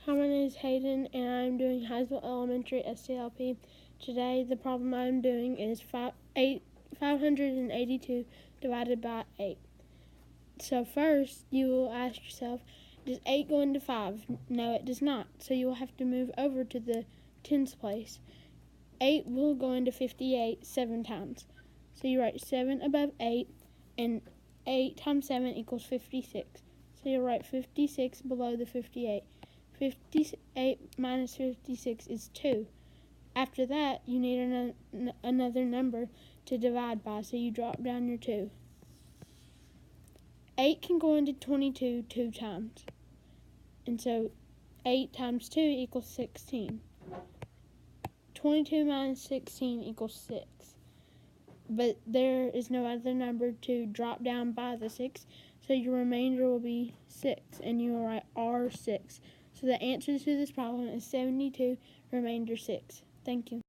Hi, my name is Hayden, and I'm doing Highsville Elementary STLP. Today, the problem I'm doing is 582 divided by 8. So first, you will ask yourself, does 8 go into 5? No, it does not. So you will have to move over to the tens place. 8 will go into 58 7 times. So you write 7 above 8, and 8 times 7 equals 56. So you'll write 56 below the 58. 58 minus 56 is 2. After that, you need another number to divide by, so you drop down your 2. 8 can go into 22 2 times. And so 8 times 2 equals 16. 22 minus 16 equals 6. But there is no other number to drop down by the 6, so your remainder will be 6, and you will write R6. So the answer to this problem is 72, remainder 6. Thank you.